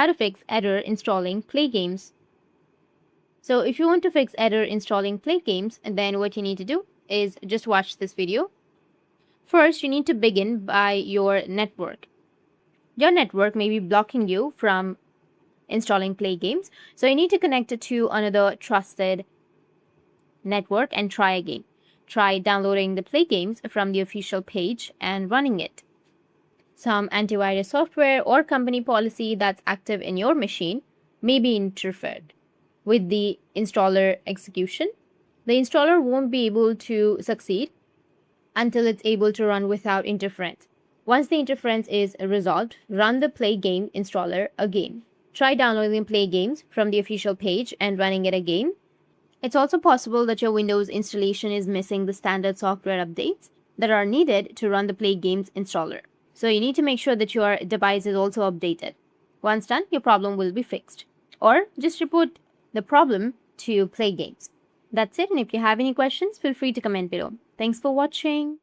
how to fix error installing Play Games. So if you want to fix error installing Play Games, then what you need to do is just watch this video. First, you need to begin by your network. Your network may be blocking you from installing Play Games, so you need to connect it to another trusted network and try again. Try downloading the Play Games from the official page and running it. Some antivirus software or company policy that's active in your machine may be interfered with the installer execution. The installer won't be able to succeed until it's able to run without interference. Once the interference is resolved, run the Play Game installer again. Try downloading Play Games from the official page and running it again. It's also possible that your Windows installation is missing the standard software updates that are needed to run the Play Games installer. So you need to make sure that your device is also updated. Once done, your problem will be fixed. Or just report the problem to Play Games. That's it, and if you have any questions, feel free to comment below. Thanks for watching.